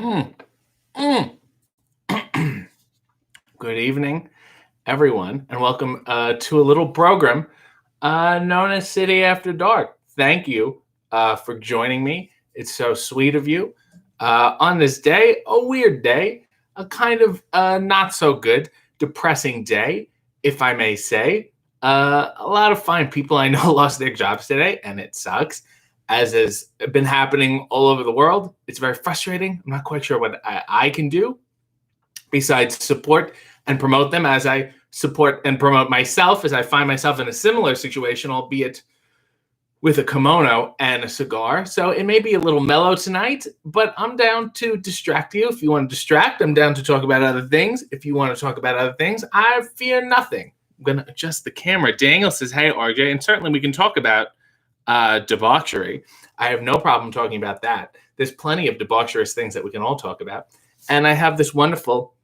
Mm, mm. Good evening, everyone, and welcome to a little program known as City After Dark. Thank you for joining me. It's so sweet of you. On this day, a weird day, a kind of not so good, depressing day, if I may say. A lot of fine people I know lost their jobs today, and it sucks, as has been happening all over the world. It's very frustrating. I'm not quite sure what I can do besides support and promote them, as I support and promote myself, as I find myself in a similar situation, albeit with a kimono and a cigar. So it may be a little mellow tonight, but I'm down to distract you. If you want to distract, I'm down to talk about other things. If you want to talk about other things, I fear nothing. I'm going to adjust the camera. Daniel says, hey, RJ, and certainly we can talk about debauchery. I have no problem talking about that. There's plenty of debaucherous things that we can all talk about. And I have this wonderful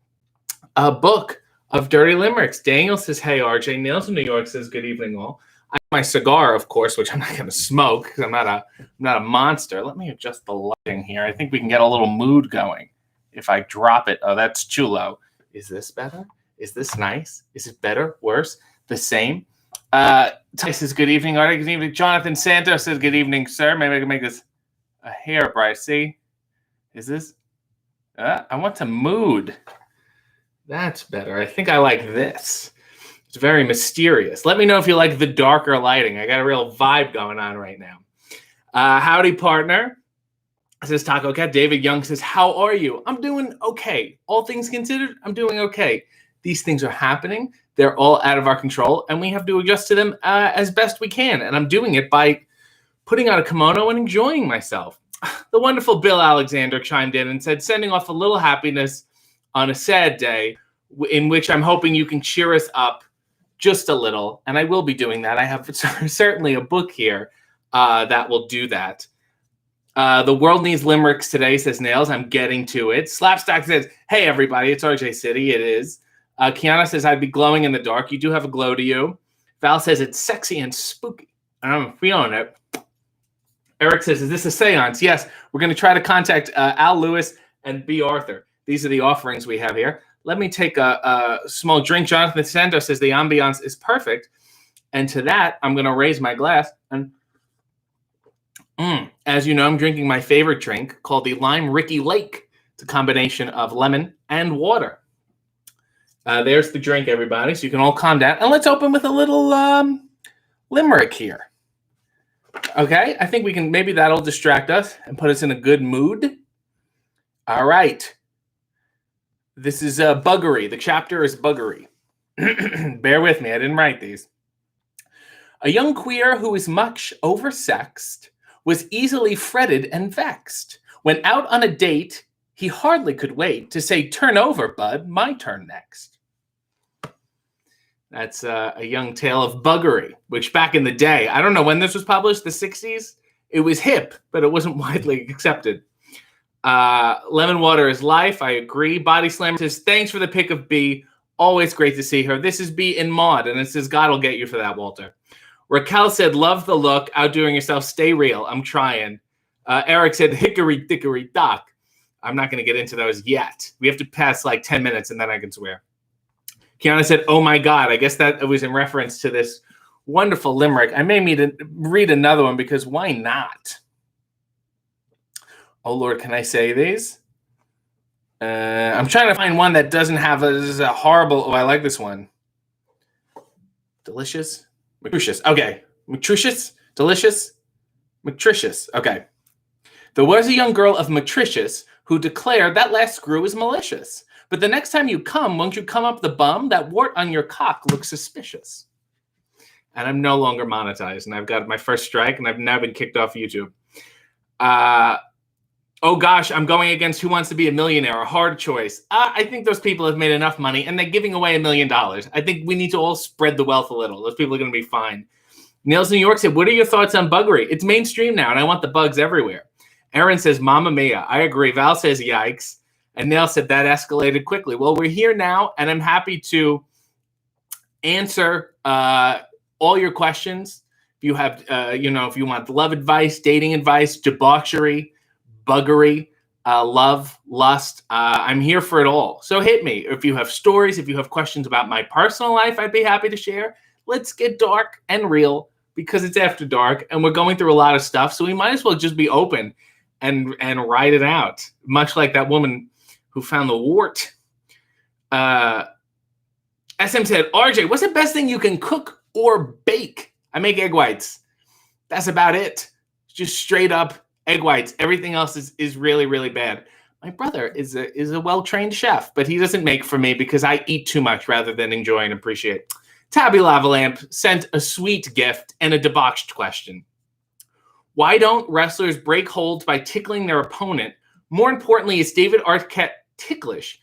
book of dirty limericks. Daniel says, hey, RJ. Niels in New York says, good evening, all. I have my cigar, of course, which I'm not going to smoke because I'm not a monster. Let me adjust the lighting here. I think we can get a little mood going if I drop it. Oh, that's too low. Is this better? Is this nice? Is it better? Worse? The same? Ty says, good evening, RJ. Good evening. Jonathan Santos says, good evening, sir. Maybe I can make this a hair bright. See? Is this? I want to mood. That's better. I think I like this. It's very mysterious. Let me know if you like the darker lighting. I got a real vibe going on right now. Howdy, partner. Says Taco Cat. David Young says, how are you? I'm doing okay. All things considered, I'm doing okay. These things are happening. They're all out of our control, and we have to adjust to them as best we can. And I'm doing it by putting on a kimono and enjoying myself. The wonderful Bill Alexander chimed in and said, sending off a little happiness on a sad day, in which I'm hoping you can cheer us up just a little. And I will be doing that. I have certainly a book here that will do that. The world needs limericks today, says Nails. I'm getting to it. Slapstack says, hey, everybody, it's RJ City. It is. Kiana says, I'd be glowing in the dark. You do have a glow to you. Val says, it's sexy and spooky. I'm feeling it. Eric says, is this a seance? Yes, we're going to try to contact Al Lewis and B. Arthur. These are the offerings we have here. Let me take a small drink. Jonathan Santos says the ambiance is perfect. And to that, I'm going to raise my glass. And as you know, I'm drinking my favorite drink called the Limericks Lake. It's a combination of lemon and water. There's the drink, everybody. So you can all calm down. And let's open with a little limerick here. Okay, I think we can, maybe that'll distract us and put us in a good mood. All right. This is Buggery. The chapter is Buggery. Bear with me, I didn't write these. A young queer who is much oversexed was easily fretted and vexed. When out on a date, he hardly could wait to say, turn over, bud, my turn next. That's a young tale of buggery, which back in the day, I don't know when this was published, the 60s, it was hip, but it wasn't widely accepted. Lemon water is life. I agree. Body Slammer says, thanks for the pick of B. Always great to see her. This is B in Maud, and it says, God will get you for that, Walter. Raquel said, love the look. Outdoing yourself. Stay real. I'm trying. Eric said, hickory dickory dock. I'm not going to get into those yet. We have to pass like 10 minutes, and then I can swear. Kiana said, oh, my God. I guess that was in reference to this wonderful limerick. I may need to read another one because why not? Oh, Lord, can I say these? I'm trying to find one that doesn't have a horrible... Oh, I like this one. Delicious? Nutritious. Okay. Nutritious? Delicious? Nutritious. Okay. There was a young girl of Nutritious who declared that last screw is malicious. But the next time you come, won't you come up the bum? That wart on your cock looks suspicious. And I'm no longer monetized. And I've got my first strike, and I've now been kicked off YouTube. Oh, gosh, I'm going against Who Wants to Be a Millionaire, a hard choice. I think those people have made enough money, and they're giving away $1 million. I think we need to all spread the wealth a little. Those people are going to be fine. Nails New York said, what are your thoughts on buggery? It's mainstream now, and I want the bugs everywhere. Aaron says, Mamma Mia. I agree. Val says, yikes. And Nail said, that escalated quickly. Well, we're here now, and I'm happy to answer all your questions. If you have, if you want love advice, dating advice, debauchery, buggery, love, lust. I'm here for it all. So hit me. If you have stories, if you have questions about my personal life, I'd be happy to share. Let's get dark and real because it's after dark and we're going through a lot of stuff. So we might as well just be open and ride it out. Much like that woman who found the wart. SM said, RJ, what's the best thing you can cook or bake? I make egg whites. That's about it. Just straight up egg whites. Everything else is really, really bad. My brother is a well-trained chef, but he doesn't make for me because I eat too much rather than enjoy and appreciate. Tabby Lavalamp sent a sweet gift and a debauched question. Why don't wrestlers break holds by tickling their opponent? More importantly, is David Arquette ticklish?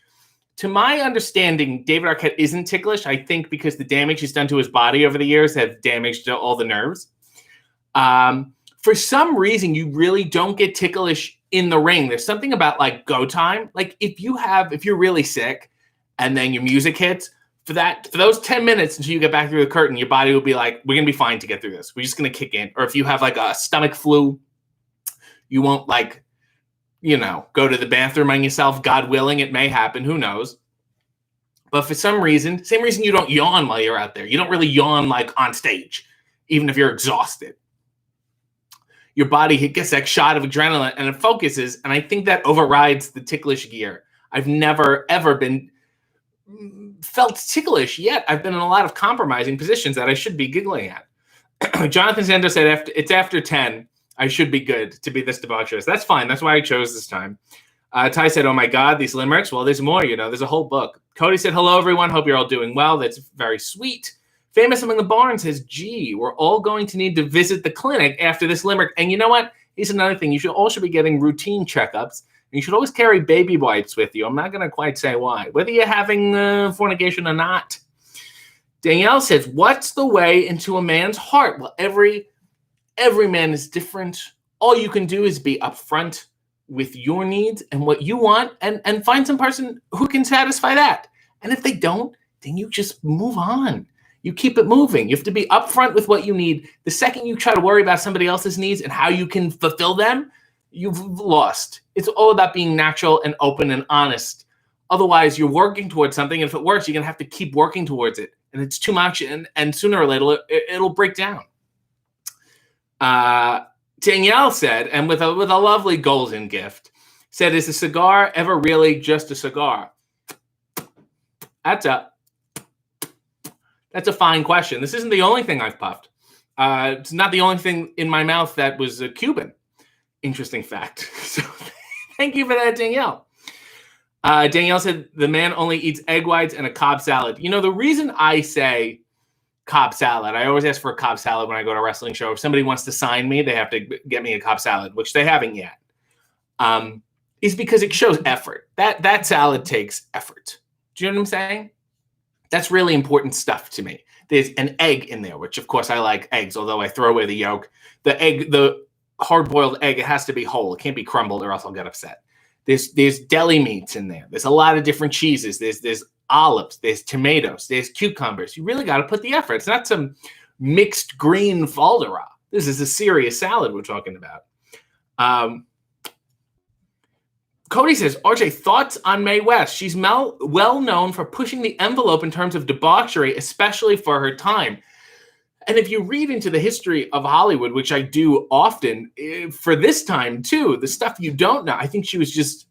To my understanding, David Arquette isn't ticklish, I think, because the damage he's done to his body over the years have damaged all the nerves. For some reason, you really don't get ticklish in the ring. There's something about like go time. Like if you're really sick and then your music hits, for those 10 minutes until you get back through the curtain, your body will be like, we're going to be fine to get through this. We're just going to kick in. Or if you have like a stomach flu, you won't like, go to the bathroom on yourself. God willing, it may happen. Who knows? But for some reason, same reason you don't yawn while you're out there. You don't really yawn like on stage, even if you're exhausted. Your body gets that shot of adrenaline and it focuses. And I think that overrides the ticklish gear. I've never, ever felt ticklish yet. I've been in a lot of compromising positions that I should be giggling at. Jonathan Sando said, it's after 10. I should be good to be this debaucherous. That's fine. That's why I chose this time. Ty said, oh my God, these limericks. Well, there's more, there's a whole book. Cody said, hello, everyone. Hope you're all doing well. That's very sweet. Famous Among the Barn says, gee, we're all going to need to visit the clinic after this limerick. And you know what? Here's another thing. You should also be getting routine checkups. And you should always carry baby wipes with you. I'm not going to quite say why. Whether you're having fornication or not. Danielle says, what's the way into a man's heart? Well, every man is different. All you can do is be upfront with your needs and what you want and find some person who can satisfy that. And if they don't, then you just move on. You keep it moving. You have to be upfront with what you need. The second you try to worry about somebody else's needs and how you can fulfill them, you've lost. It's all about being natural and open and honest. Otherwise, you're working towards something. And if it works, you're going to have to keep working towards it. And it's too much. And sooner or later, it'll break down. Danielle said, and with a lovely golden gift, said, is a cigar ever really just a cigar? That's a fine question. This isn't the only thing I've puffed. It's not the only thing in my mouth that was a Cuban. Interesting fact. So thank you for that, Danielle. Danielle said, the man only eats egg whites and a Cobb salad. The reason I say Cobb salad, I always ask for a Cobb salad when I go to a wrestling show. If somebody wants to sign me, they have to get me a Cobb salad, which they haven't yet, is because it shows effort. That salad takes effort. Do you know what I'm saying? That's really important stuff to me. There's an egg in there, which of course I like eggs, although I throw away the yolk. The hard-boiled egg, it has to be whole. It can't be crumbled or else I'll get upset. There's deli meats in there. There's a lot of different cheeses. There's olives. There's tomatoes. There's cucumbers. You really got to put the effort. It's not some mixed green faldera. This is a serious salad we're talking about. Cody says, RJ, thoughts on Mae West? She's well known for pushing the envelope in terms of debauchery, especially for her time. And if you read into the history of Hollywood, which I do often, for this time too, the stuff you don't know, I think she was just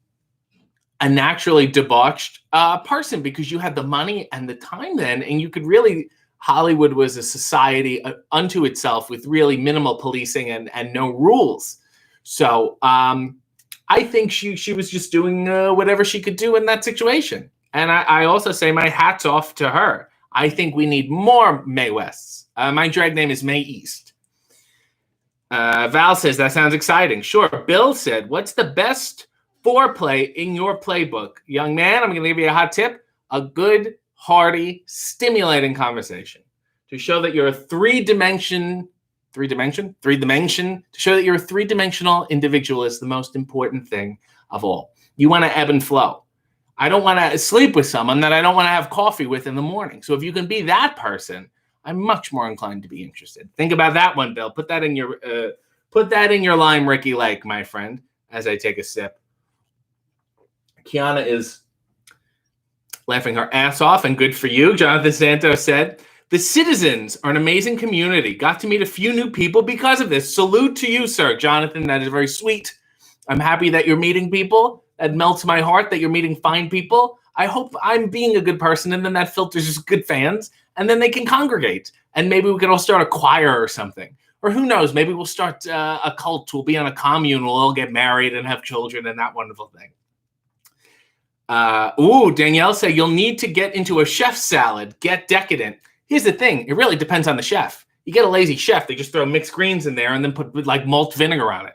a naturally debauched person because you had the money and the time then, and you could really, Hollywood was a society unto itself with really minimal policing and no rules. So I think she was just doing whatever she could do in that situation. And I also say my hat's off to her. I think we need more Mae Wests. My drag name is Mae East. Val says, that sounds exciting. Sure. Bill said, what's the best foreplay in your playbook? Young man, I'm going to give you a hot tip. A good, hearty, stimulating conversation. To show that you're a three-dimensional individual is the most important thing of all. You want to ebb and flow. I don't want to sleep with someone that I don't want to have coffee with in the morning. So if you can be that person, I'm much more inclined to be interested. Think about that one, Bill. Put that in your Lime Ricky Lake, my friend, as I take a sip. Kiana is laughing her ass off, and good for you. Jonathan Santos said, the citizens are an amazing community. Got to meet a few new people because of this. Salute to you, sir. Jonathan, that is very sweet. I'm happy that you're meeting people. That melts my heart that you're meeting fine people. I hope I'm being a good person, and then that filters just good fans, and then they can congregate. And maybe we can all start a choir or something. Or who knows, maybe we'll start a cult. We'll be on a commune. We'll all get married and have children and that wonderful thing. Danielle said, you'll need to get into a chef salad. Get decadent. Here's the thing. It really depends on the chef. You get a lazy chef. They just throw mixed greens in there and then put like malt vinegar on it.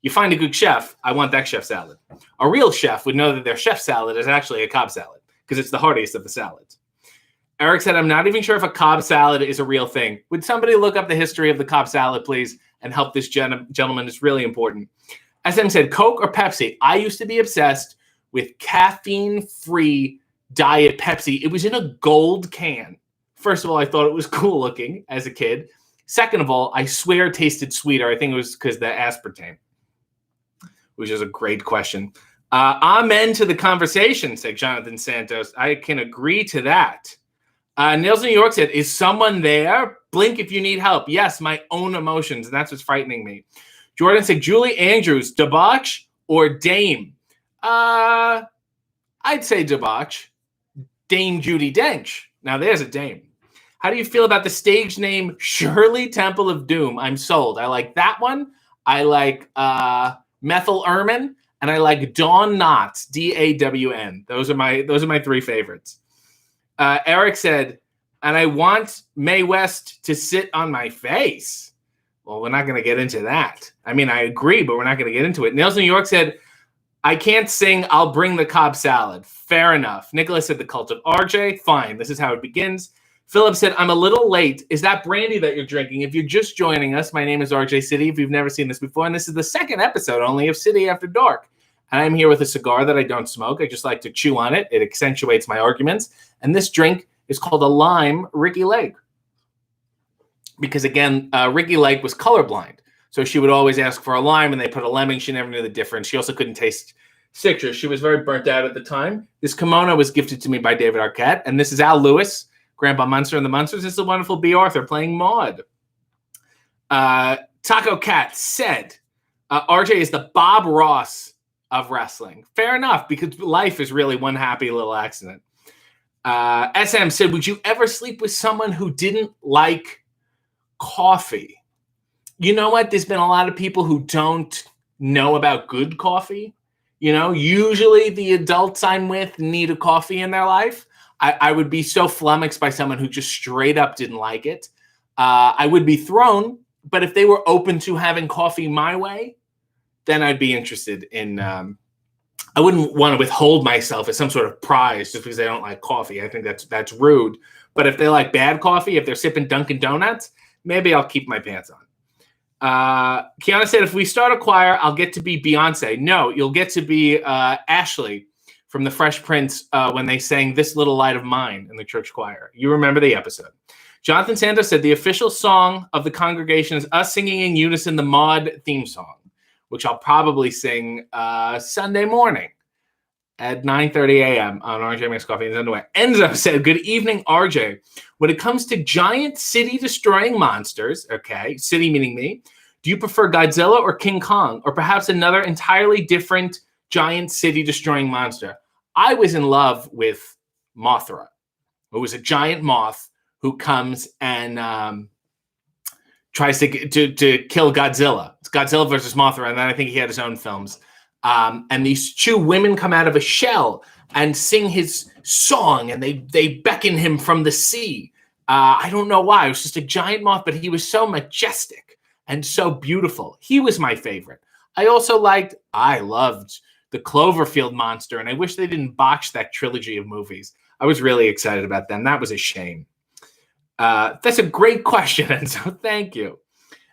You find a good chef. I want that chef salad. A real chef would know that their chef salad is actually a Cobb salad because it's the heartiest of the salads. Eric said, I'm not even sure if a Cobb salad is a real thing. Would somebody look up the history of the Cobb salad, please, and help this gentleman? It's really important. SM said, Coke or Pepsi? I used to be obsessed with caffeine-free Diet Pepsi. It was in a gold can. First of all, I thought it was cool looking as a kid. Second of all, I swear it tasted sweeter. I think it was because of the aspartame, which is a great question. Amen to the conversation, said Jonathan Santos. I can agree to that. Nils New York said, is someone there? Blink if you need help. Yes, my own emotions, and that's what's frightening me. Jordan said, Julie Andrews, debauch or dame? I'd say debauch. Dame Judi Dench. Now there's a dame. How do you feel about the stage name Shirley Temple of Doom? I'm sold. I like that one. I like Methyl Ermin, and I like Dawn Knotts, D-A-W-N. Those are my three favorites. Eric said, and I want Mae West to sit on my face. Well, we're not going to get into that. I mean, I agree, but we're not going to get into it. Nils New York said, I can't sing, I'll bring the Cobb salad. Fair enough. Nicholas said, the cult of RJ. Fine. This is how it begins. Philip said, I'm a little late. Is that brandy that you're drinking? If you're just joining us, my name is RJ City. If you've never seen this before, and this is the second episode only of City After Dark. And I'm here with a cigar that I don't smoke. I just like to chew on it. It accentuates my arguments. And this drink is called a Lime Ricky Lake. Because again, Ricky Lake was colorblind. So she would always ask for a lime and they put a lemon. She never knew the difference. She also couldn't taste citrus. She was very burnt out at the time. This kimono was gifted to me by David Arquette. And this is Al Lewis, Grandpa Munster and the Munsters. This is a wonderful B. Arthur playing Maud. Taco Cat said, RJ is the Bob Ross of wrestling. Fair enough, because life is really one happy little accident. SM said, would you ever sleep with someone who didn't like coffee? You know what? There's been a lot of people who don't know about good coffee. You know, usually the adults I'm with need a coffee in their life. I would be so flummoxed by someone who just straight up didn't like it. I would be thrown, but if they were open to having coffee my way, then I'd be interested in, I wouldn't want to withhold myself as some sort of prize just because they don't like coffee. I think that's rude. But if they like bad coffee, if they're sipping Dunkin' Donuts, maybe I'll keep my pants on. Kiana said, if we start a choir, I'll get to be Beyonce. No, you'll get to be Ashley from the Fresh Prince when they sang This Little Light of Mine in the church choir. You remember the episode. Jonathan Santos said, the official song of the congregation is us singing in unison the Maud theme song, which I'll probably sing Sunday morning at 9:30 a.m. on RJ Makes Coffee and Underwear. Enzo said, good evening, RJ. When it comes to giant city-destroying monsters, okay, city meaning me, do you prefer Godzilla or King Kong, or perhaps another entirely different giant city-destroying monster? I was in love with Mothra, who was a giant moth who comes and tries to kill Godzilla. It's Godzilla versus Mothra, and then I think he had his own films. And these two women come out of a shell and sing his song, and they beckon him from the sea. I don't know why. It was just a giant moth, but he was so majestic and so beautiful. He was my favorite. I loved the Cloverfield monster, and I wish they didn't botch that trilogy of movies. I was really excited about them. That was a shame. That's a great question, and so thank you.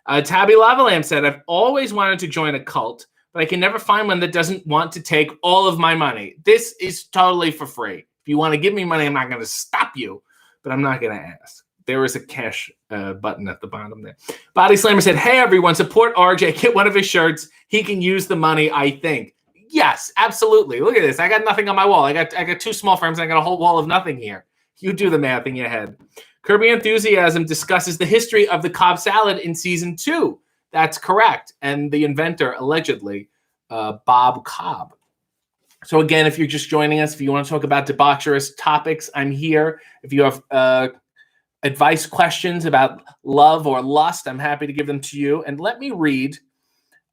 Tabby Lavalamp said, I've always wanted to join a cult, but I can never find one that doesn't want to take all of my money. This is totally for free. If you want to give me money, I'm not going to stop you, but I'm not going to ask. There is a cash button at the bottom there. Body Slammer said, hey, everyone, support RJ. Get one of his shirts. He can use the money, I think. Yes, absolutely. Look at this. I got nothing on my wall. I got 2 small frames. And I got a whole wall of nothing here. You do the math in your head. Kirby Enthusiasm discusses the history of the Cobb salad in season 2. That's correct. And the inventor, allegedly, Bob Cobb. So again, if you're just joining us, if you want to talk about debaucherous topics, I'm here. If you have advice questions about love or lust, I'm happy to give them to you. And let me read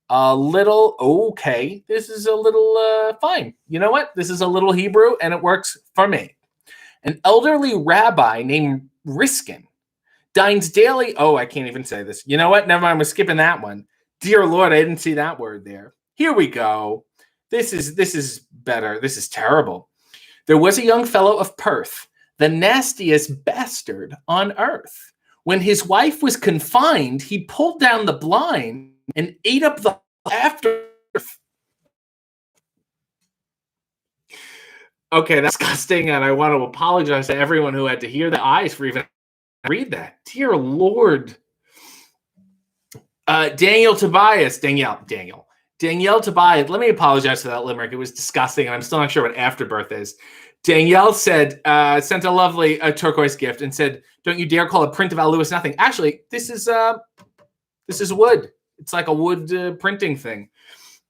a little. Okay, this is a little fine. You know what? This is a little Hebrew, and it works for me. An elderly rabbi named Riskin dines daily. Oh, I can't even say this. You know what? Never mind. We're skipping that one. Dear Lord, I didn't see that word there. Here we go. This is better. This is terrible. There was a young fellow of Perth, the nastiest bastard on earth. When his wife was confined, he pulled down the blind and ate up the after. Okay, that's disgusting, and I want to apologize to everyone who had to hear the eyes for even read that. Dear Lord. Danielle Tobias. Let me apologize for that limerick. It was disgusting, and I'm still not sure what afterbirth is. Danielle said, sent a lovely turquoise gift and said, "Don't you dare call a print of Al Lewis nothing." Actually, this is wood. It's like a wood printing thing.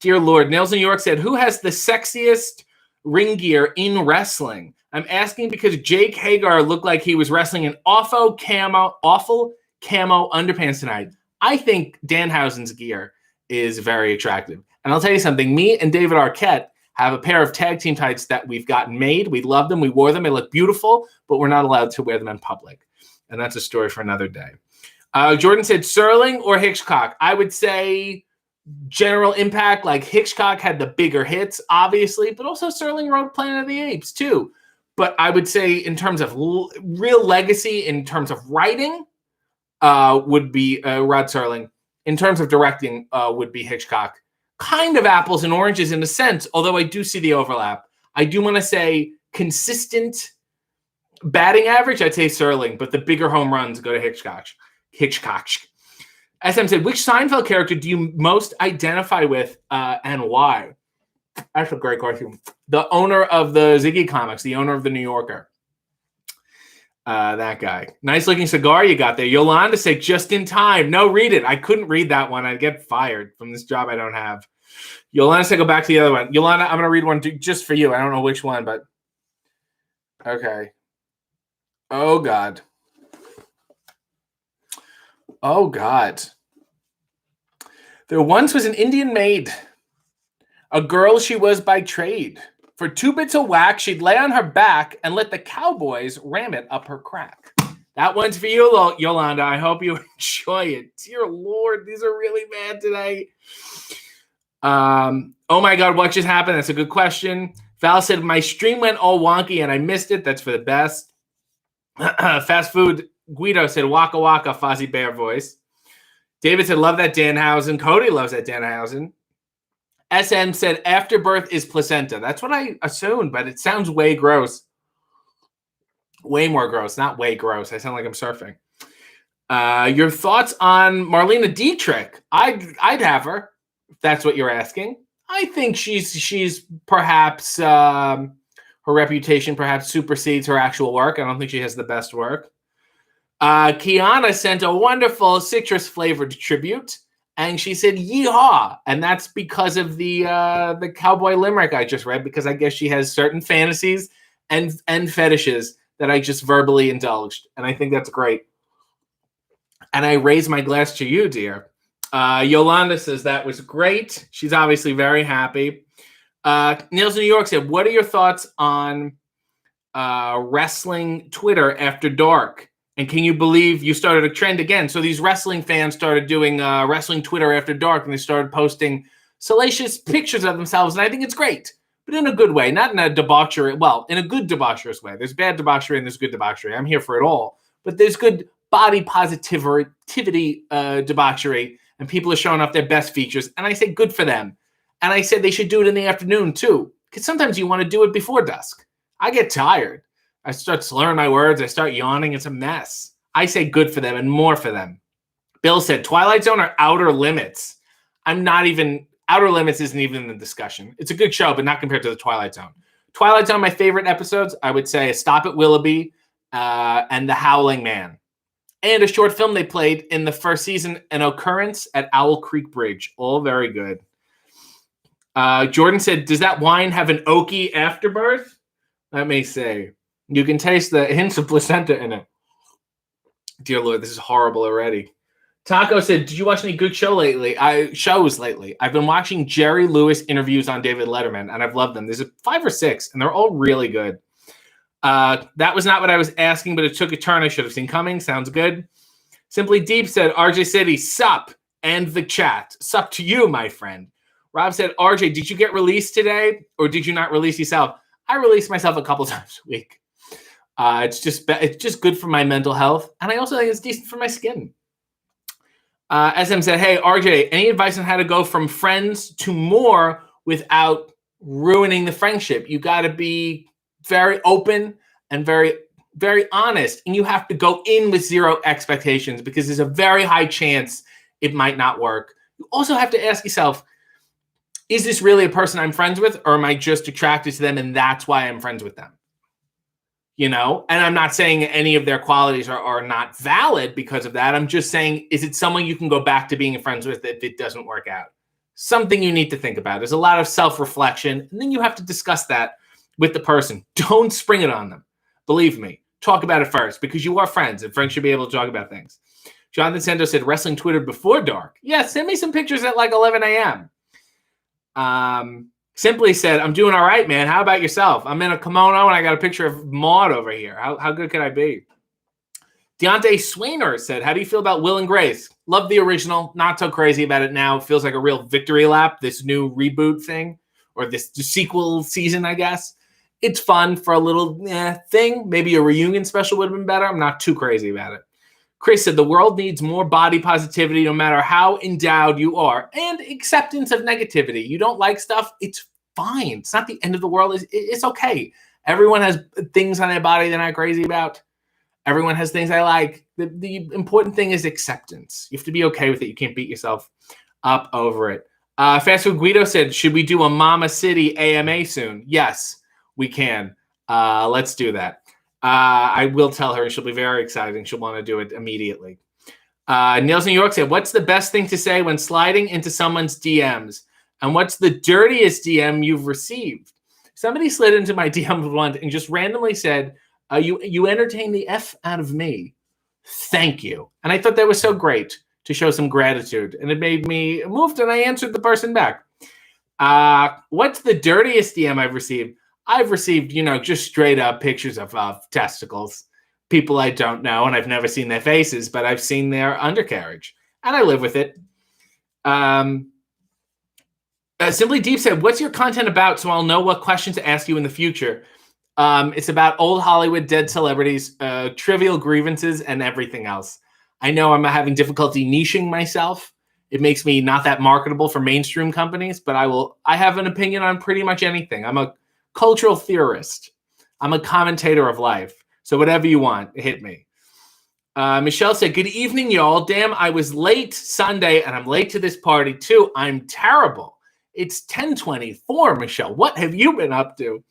Dear Lord. Nails in New York said, "Who has the sexiest ring gear in wrestling?" I'm asking because Jake Hagar looked like he was wrestling in awful camo underpants tonight. I think Danhausen's gear is very attractive. And I'll tell you something. Me and David Arquette have a pair of tag team tights that we've gotten made. We love them. We wore them. They look beautiful, but we're not allowed to wear them in public. And that's a story for another day. Jordan said Serling or Hitchcock. I would say general impact, like Hitchcock had the bigger hits, obviously, but also Serling wrote Planet of the Apes, too. But I would say in terms of real legacy, in terms of writing, would be Rod Serling. In terms of directing, would be Hitchcock. Kind of apples and oranges in a sense, although I do see the overlap. I do want to say consistent batting average, I'd say Serling, but the bigger home runs go to Hitchcock. SM said, which Seinfeld character do you most identify with and why? That's a great question. The owner of the Ziggy comics, the owner of the New Yorker. That guy. Nice looking cigar you got there. Yolanda said just in time. No, read it. I couldn't read that one. I'd get fired from this job I don't have. Yolanda said go back to the other one. Yolanda, I'm going to read one just for you. I don't know which one, but okay. Oh, God. Oh, God. There once was an Indian maid, a girl she was by trade. For 2 bits of wax, she'd lay on her back and let the cowboys ram it up her crack. That one's for you, Yolanda. I hope you enjoy it. Dear Lord, these are really bad today. Oh, my God, what just happened? That's a good question. Val said, my stream went all wonky and I missed it. That's for the best. Fast food. Guido said, waka waka, Fozzie Bear voice. David said, love that Danhausen. Cody loves that Danhausen. SM said afterbirth is placenta. That's what I assumed, but it sounds way gross. Way more gross, not way gross. I sound like I'm surfing. Your thoughts on Marlena Dietrich? I'd have her, if that's what you're asking. I think she's perhaps her reputation perhaps supersedes her actual work. I don't think she has the best work. Kiana sent a wonderful citrus-flavored tribute. And she said, yeehaw. And that's because of the cowboy limerick I just read, because I guess she has certain fantasies and fetishes that I just verbally indulged. And I think that's great. And I raise my glass to you, dear. Yolanda says that was great. She's obviously very happy. Niels in New York said, what are your thoughts on wrestling Twitter after dark? And can you believe you started a trend again? So these wrestling fans started doing wrestling Twitter after dark, and they started posting salacious pictures of themselves. And I think it's great, but in a good way, not in a debauchery. Well, in a good debaucherous way. There's bad debauchery and there's good debauchery. I'm here for it all. But there's good body positivity debauchery, and people are showing off their best features. And I say good for them. And I said they should do it in the afternoon too, because sometimes you want to do it before dusk. I get tired. I start slurring my words. I start yawning. It's a mess. I say good for them and more for them. Bill said Twilight Zone or Outer Limits. I'm not even Outer Limits isn't even in the discussion. It's a good show, but not compared to The Twilight Zone. Twilight Zone, my favorite episodes, I would say Stop at Willoughby and The Howling Man. And a short film they played in the first season, An Occurrence at Owl Creek Bridge. All very good. Jordan said, does that wine have an oaky afterbirth? Let me say. You can taste the hints of placenta in it. Dear Lord, this is horrible already. Taco said, did you watch any good shows lately? I've been watching Jerry Lewis interviews on David Letterman, and I've loved them. There's 5 or 6, and they're all really good. That was not what I was asking, but it took a turn I should have seen coming. Sounds good. Simply Deep said, RJ City, sup, and the chat. Sup to you, my friend. Rob said, RJ, did you get released today, or did you not release yourself? I release myself a couple times a week. It's just good for my mental health, and I also think it's decent for my skin. SM said, hey, RJ, any advice on how to go from friends to more without ruining the friendship? You got to be very open and very, very honest, and you have to go in with zero expectations because there's a very high chance it might not work. You also have to ask yourself, is this really a person I'm friends with, or am I just attracted to them and that's why I'm friends with them? You know, and I'm not saying any of their qualities are not valid because of that. I'm just saying, is it someone you can go back to being friends with if it doesn't work out? Something you need to think about. There's a lot of self-reflection, and then you have to discuss that with the person. Don't spring it on them. Believe me, talk about it first because you are friends, and friends should be able to talk about things. Jonathan Santos said, wrestling Twitter before dark. Yeah, send me some pictures at like 11 a.m. Simply said, I'm doing all right, man. How about yourself? I'm in a kimono and I got a picture of Maud over here. How good could I be? Deontay Swainer said, how do you feel about Will and Grace? Love the original. Not so crazy about it now. It feels like a real victory lap, this new reboot thing, or this sequel season, I guess. It's fun for a little thing. Maybe a reunion special would have been better. I'm not too crazy about it. Chris said, the world needs more body positivity no matter how endowed you are, and acceptance of negativity. You don't like stuff, it's fine. It's not the end of the world. It's okay. Everyone has things on their body they're not crazy about. Everyone has things I like. The important thing is acceptance. You have to be okay with it. You can't beat yourself up over it. Fast Food Guido said, should we do a Mama City AMA soon? Yes, we can. Let's do that. I will tell her, and she'll be very excited, and she'll want to do it immediately. Niels New York said, what's the best thing to say when sliding into someone's DMs? And what's the dirtiest DM you've received? Somebody slid into my DMs once and just randomly said, you entertain the F out of me. Thank you. And I thought that was so great to show some gratitude. And it made me moved, and I answered the person back. What's the dirtiest DM I've received? I've received, just straight up pictures of testicles. People I don't know, and I've never seen their faces, but I've seen their undercarriage. And I live with it. Simply Deep said, what's your content about so I'll know what questions to ask you in the future? It's about old Hollywood dead celebrities, trivial grievances, and everything else. I know I'm having difficulty niching myself. It makes me not that marketable for mainstream companies, but I have an opinion on pretty much anything. I'm a cultural theorist. I'm a commentator of life. So whatever you want, hit me. Michelle said, good evening, y'all. Damn, I was late Sunday, and I'm late to this party, too. I'm terrible. It's 10:24, Michelle. What have you been up to?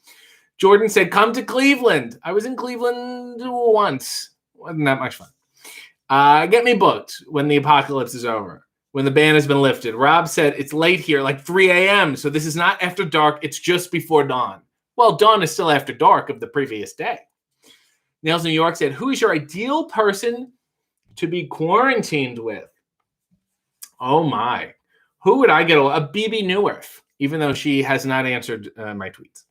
Jordan said, come to Cleveland. I was in Cleveland once. Wasn't that much fun. Get me booked when the apocalypse is over, when the ban has been lifted. Rob said, it's late here, like 3 a.m., so this is not after dark. It's just before dawn. Well, dawn is still after dark of the previous day. Nails New York said, who is your ideal person to be quarantined with? Oh, my. Who would I get? A BB Newirth, even though she has not answered my tweets.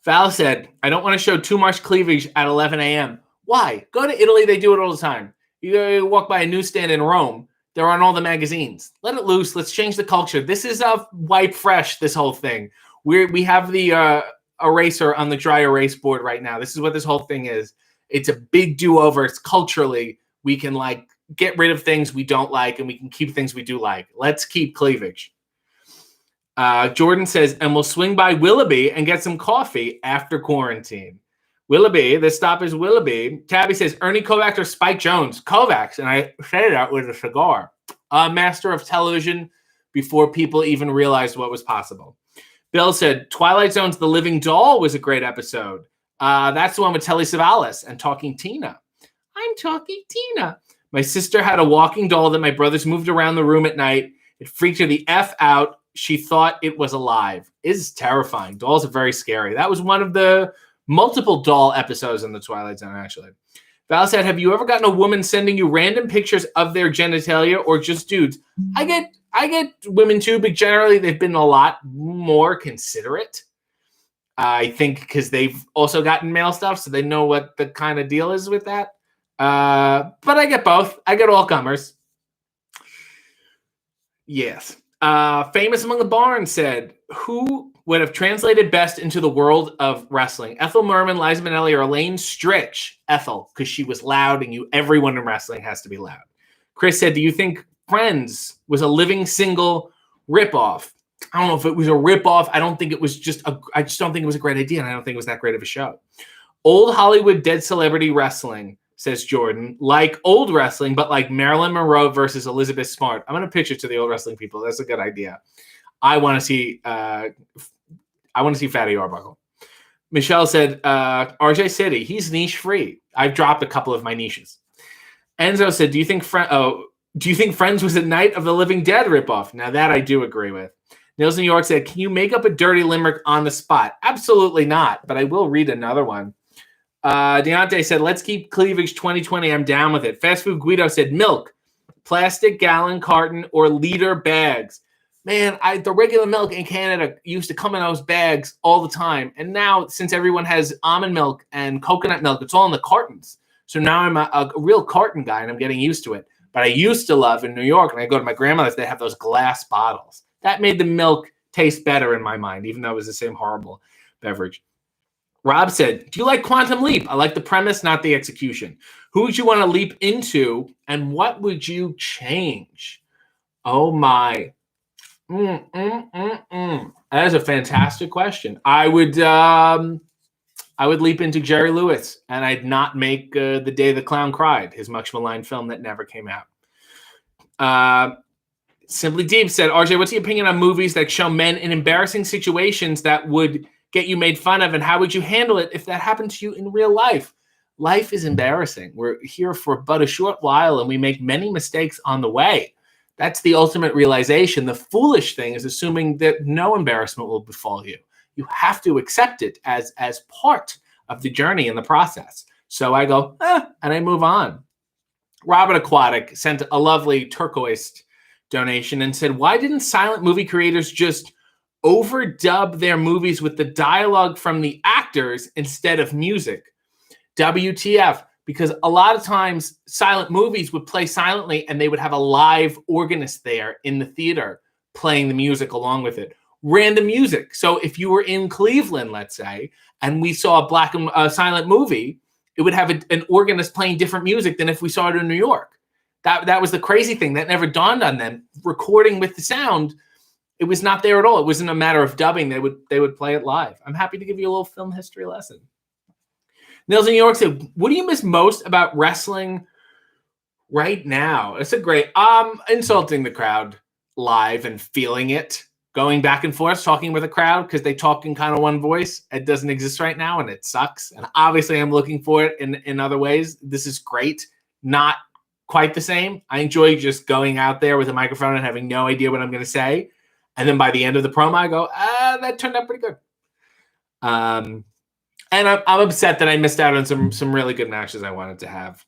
Val said, I don't want to show too much cleavage at 11 a.m. Why? Go to Italy. They do it all the time. You walk by a newsstand in Rome. They're on all the magazines. Let it loose. Let's change the culture. This is a wipe fresh, this whole thing. We have the eraser on the dry erase board right now. This is what this whole thing is. It's a big do-over. It's culturally. We can get rid of things we don't like, and we can keep things we do like. Let's keep cleavage. Jordan says, and we'll swing by Willoughby and get some coffee after quarantine. Willoughby, the stop is Willoughby. Tabby says, Ernie Kovacs or Spike Jones? Kovacs, and I say that with a cigar. Master of television, before people even realized what was possible. Bill said, Twilight Zone's The Living Doll was a great episode. That's the one with Telly Savalas and Talking Tina. I'm Talking Tina. My sister had a walking doll that my brothers moved around the room at night. It freaked her the F out. She thought it was alive. It's terrifying. Dolls are very scary. That was one of the multiple doll episodes in the Twilight Zone, actually. Val said, have you ever gotten a woman sending you random pictures of their genitalia or just dudes? I get women too, but generally they've been a lot more considerate. I think because they've also gotten male stuff, so they know what the kind of deal is with that. But I get both. I get all comers. Yes. Famous Among the Barns said, who would have translated best into the world of wrestling? Ethel Merman, Liza Minnelli, or Elaine Stritch? Ethel, because she was loud, and everyone in wrestling has to be loud. Chris said, do you think Friends was a living single ripoff? I don't know if it was a ripoff. I don't think it was I just don't think it was a great idea, and I don't think it was that great of a show. Old Hollywood dead celebrity wrestling, says Jordan, like old wrestling, but like Marilyn Monroe versus Elizabeth Smart. I'm going to pitch it to the old wrestling people. That's a good idea. I want to see Fatty Arbuckle. Michelle said, RJ City, he's niche free. I've dropped a couple of my niches. Enzo said, do you think Friends was a Night of the Living Dead ripoff? Now that I do agree with. Nils New York said, can you make up a dirty limerick on the spot? Absolutely not, but I will read another one. Deontay said, let's keep cleavage 2020. I'm down with it. Fast Food Guido said, milk, plastic gallon carton, or liter bags. Man, the regular milk in Canada used to come in those bags all the time. And now, since everyone has almond milk and coconut milk, it's all in the cartons. So now I'm a real carton guy, and I'm getting used to it. But I used to love in New York, and I go to my grandmother's, they have those glass bottles. That made the milk taste better in my mind, even though it was the same horrible beverage. Rob said, do you like Quantum Leap? I like the premise, not the execution. Who would you want to leap into, and what would you change? Oh, my. That is a fantastic question. I would leap into Jerry Lewis, and I'd not make The Day the Clown Cried, his much maligned film that never came out. Simply Deep said, RJ, what's your opinion on movies that show men in embarrassing situations that would get you made fun of, and how would you handle it if that happened to you in real life? Life is embarrassing. We're here for but a short while, and we make many mistakes on the way. That's the ultimate realization. The foolish thing is assuming that no embarrassment will befall you. You have to accept it as part of the journey and the process. So I go, and I move on. Robert Aquatic sent a lovely turquoise donation and said, why didn't silent movie creators just overdub their movies with the dialogue from the actors instead of music? WTF. Because a lot of times silent movies would play silently, and they would have a live organist there in the theater playing the music along with it. Random music. So if you were in Cleveland, let's say, and we saw a black and silent movie, it would have an organist playing different music than if we saw it in New York. That was the crazy thing. That never dawned on them. Recording with the sound, it was not there at all. It wasn't a matter of dubbing. They would play it live. I'm happy to give you a little film history lesson. Nils in New York said, what do you miss most about wrestling right now? It's a great, insulting the crowd live and feeling it, going back and forth, talking with a crowd because they talk in kind of one voice. It doesn't exist right now, and it sucks. And obviously I'm looking for it in other ways. This is great. Not quite the same. I enjoy just going out there with a microphone and having no idea what I'm going to say. And then by the end of the promo, I go, that turned out pretty good. And I'm upset that I missed out on some really good matches I wanted to have.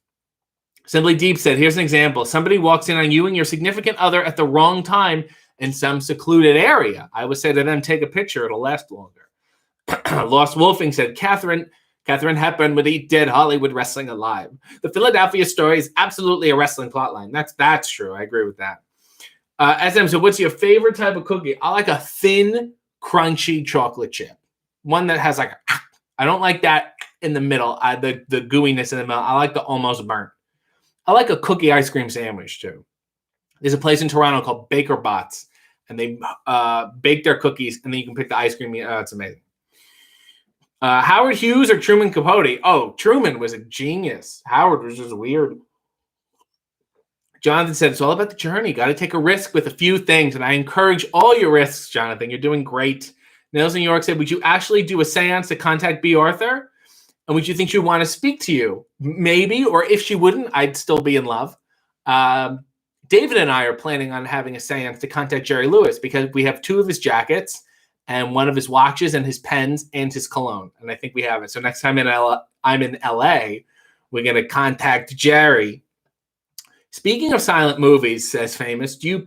Simply Deep said, here's an example. Somebody walks in on you and your significant other at the wrong time in some secluded area. I would say to them, take a picture. It'll last longer. Lost Wolfing said, Catherine Hepburn would eat dead Hollywood wrestling alive. The Philadelphia story is absolutely a wrestling plotline. That's true. I agree with that. SM, so what's your favorite type of cookie? I like a thin, crunchy chocolate chip. One that has like I don't like that in the middle, the gooiness in the middle. I like the almost burnt. I like a cookie ice cream sandwich, too. There's a place in Toronto called Baker Bots, and they bake their cookies, and then you can pick the ice cream. It's amazing. Howard Hughes or Truman Capote? Oh, Truman was a genius. Howard was just weird. Jonathan said, it's all about the journey. Got to take a risk with a few things. And I encourage all your risks, Jonathan. You're doing great. Nils in New York said, would you actually do a seance to contact B. Arthur? And would you think she'd want to speak to you? Maybe. Or if she wouldn't, I'd still be in love. David and I are planning on having a seance to contact Jerry Lewis because we have 2 of his jackets and 1 of his watches and his pens and his cologne. And I think we have it. So next time I'm in LA, we're going to contact Jerry. Speaking of silent movies, says Famous, do you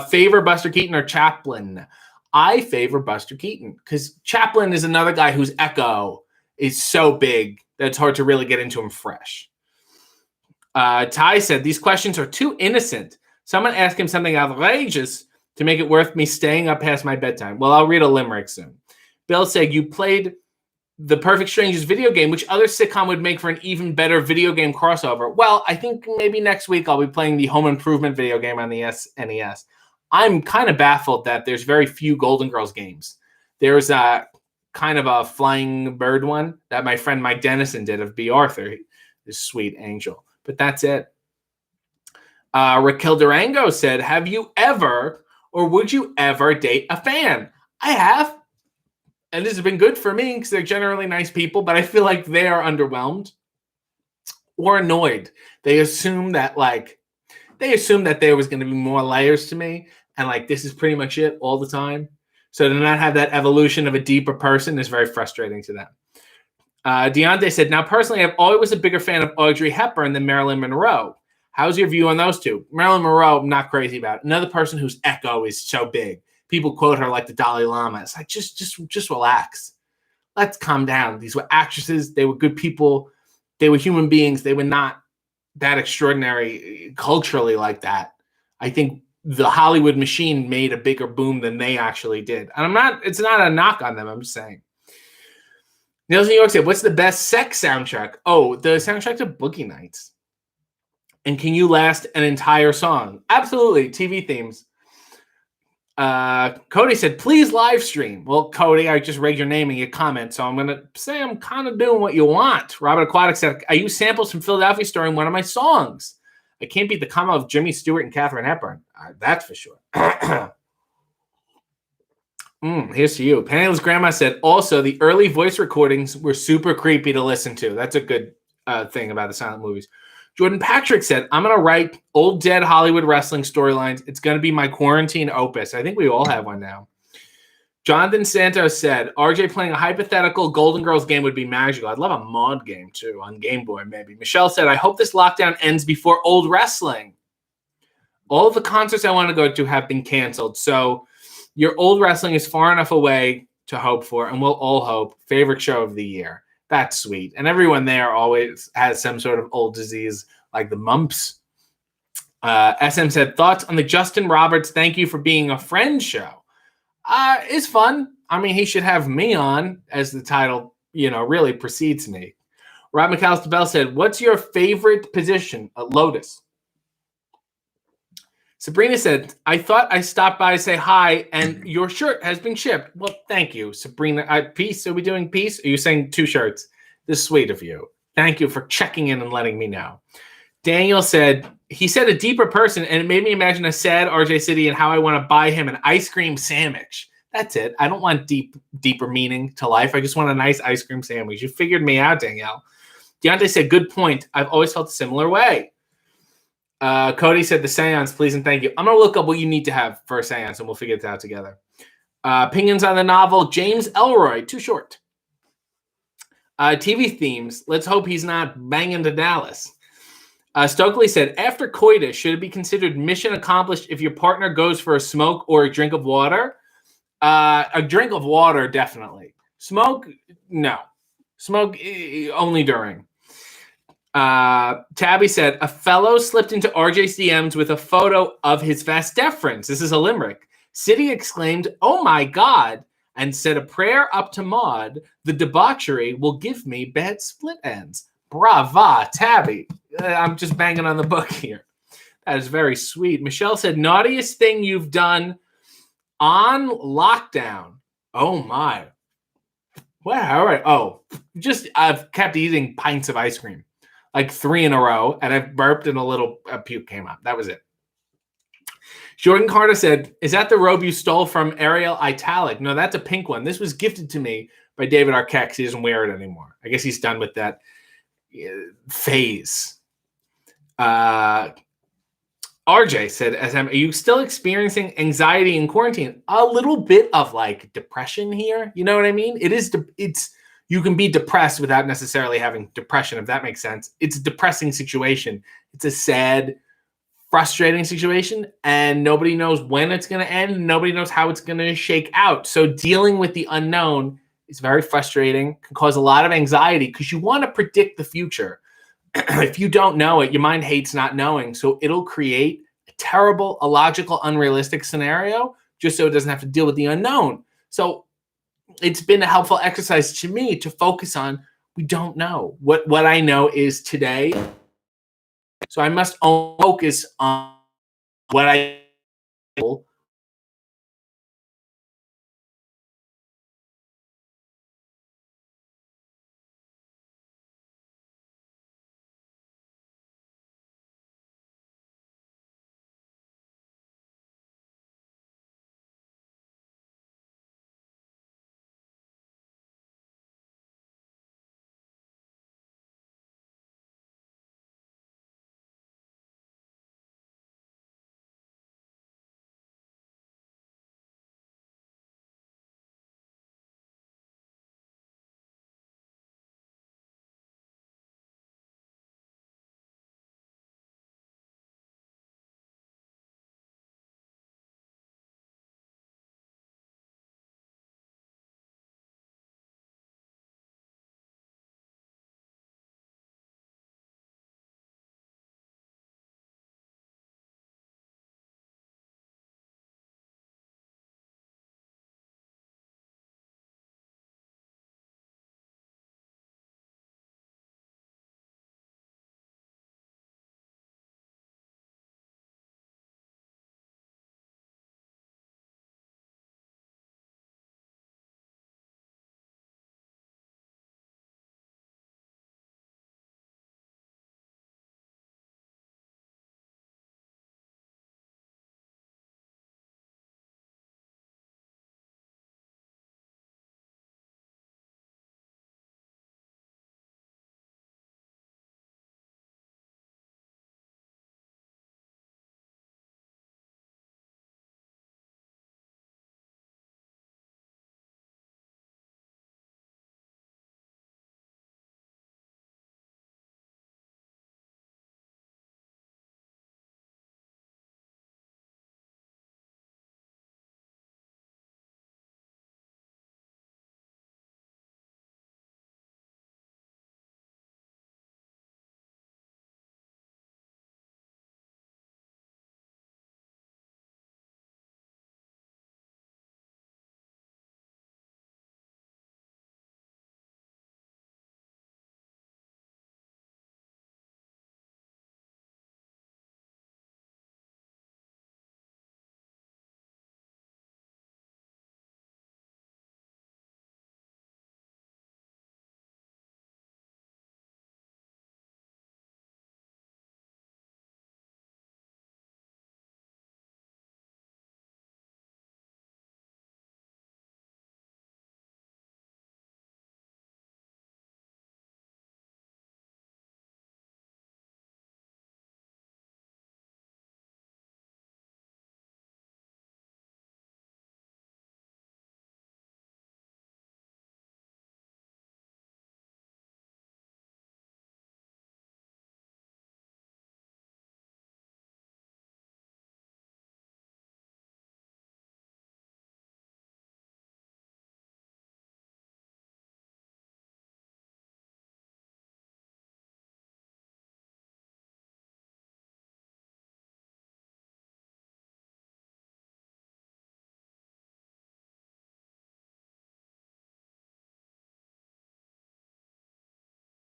favor Buster Keaton or Chaplin? I favor Buster Keaton because Chaplin is another guy whose echo is so big that it's hard to really get into him fresh. Ty said, these questions are too innocent. Someone asked him something outrageous to make it worth me staying up past my bedtime. Well, I'll read a limerick soon. Bill said, you played The Perfect Strangers video game, which other sitcom would make for an even better video game crossover? Well, I think maybe next week I'll be playing the Home Improvement video game on the SNES. I'm kind of baffled that there's very few Golden Girls games. There's a kind of a flying bird one that my friend Mike Dennison did of B. Arthur, this sweet angel. But that's it. Raquel Durango said, have you ever or would you ever date a fan? I have. And this has been good for me because they're generally nice people, but I feel like they are underwhelmed or annoyed. They assume that there was going to be more layers to me. And like, this is pretty much it all the time. So to not have that evolution of a deeper person is very frustrating to them. Deontay said, now personally, I've always was a bigger fan of Audrey Hepburn than Marilyn Monroe. How's your view on those two? Marilyn Monroe, I'm not crazy about. Another person whose echo is so big. People quote her like the Dalai Lama. It's like, just relax. Let's calm down. These were actresses. They were good people. They were human beings. They were not that extraordinary culturally like that. I think the Hollywood machine made a bigger boom than they actually did. And it's not a knock on them. I'm just saying. Niels New York said, what's the best sex soundtrack? Oh, the soundtrack to Boogie Nights. And can you last an entire song? Absolutely. TV themes. Cody said, please live stream. Well, Cody, I just read your name and your comment, so I'm going to say I'm kind of doing what you want. Robert Aquatic said, I use samples from Philadelphia Story in one of my songs. I can't beat the combo of Jimmy Stewart and Katharine Hepburn. That's for sure. Here's to you. Penniless Grandma said, also, the early voice recordings were super creepy to listen to. That's a good thing about the silent movies. Jordan Patrick said, I'm going to write old dead Hollywood wrestling storylines. It's going to be my quarantine opus. I think we all have one now. Jonathan Santos said, RJ playing a hypothetical Golden Girls game would be magical. I'd love a mod game, too, on Game Boy, maybe. Michelle said, I hope this lockdown ends before old wrestling. All of the concerts I want to go to have been canceled. So your old wrestling is far enough away to hope for, and we'll all hope. Favorite show of the year. That's sweet. And everyone there always has some sort of old disease like the mumps. SM said, thoughts on the Justin Roberts thank you for being a friend show? It's fun. I mean, he should have me on as the title, really precedes me. Rob McAllister Bell said, what's your favorite position at Lotus? Sabrina said, I thought I stopped by to say hi, and your shirt has been shipped. Well, thank you, Sabrina. Peace? Are we doing peace? Are you saying 2 shirts? This is sweet of you. Thank you for checking in and letting me know. Daniel said, he said a deeper person, and it made me imagine a sad RJ City and how I want to buy him an ice cream sandwich. That's it. I don't want deeper meaning to life. I just want a nice ice cream sandwich. You figured me out, Danielle. Deontay said, good point. I've always felt a similar way. Cody said the seance, please and thank you. I'm going to look up what you need to have for a seance, and we'll figure it out together. Opinions on the novel, James Elroy, too short. TV themes, let's hope he's not banging to Dallas. Stokely said, after coitus, should it be considered mission accomplished if your partner goes for a smoke or a drink of water? A drink of water, definitely. Smoke, no. Smoke, only during. Tabby said, a fellow slipped into RJ's DMs with a photo of his vas deferens. This is a limerick. City exclaimed, oh my God, and said a prayer up to Maud. The debauchery will give me bad split ends. Brava, Tabby. I'm just banging on the book here. That is very sweet. Michelle said, naughtiest thing you've done on lockdown. Oh my. Well, all right. Oh, I've kept eating pints of ice cream. like 3 in a row, and I burped and a puke came up. That was it. Jordan Carter said, is that the robe you stole from Ariel Italic? No, that's a pink one. This was gifted to me by David Arquette. He doesn't wear it anymore. I guess he's done with that phase. RJ said, SM, are you still experiencing anxiety in quarantine? A little bit of like depression here. You know what I mean? You can be depressed without necessarily having depression, if that makes sense. It's a depressing situation. It's a sad, frustrating situation, and nobody knows when it's going to end. Nobody knows how it's going to shake out. So dealing with the unknown is very frustrating, can cause a lot of anxiety because you want to predict the future. If you don't know it, your mind hates not knowing. So it'll create a terrible, illogical, unrealistic scenario just so it doesn't have to deal with the unknown. So it's been a helpful exercise to me to focus on, we don't know. What I know is today. So I must focus on what I know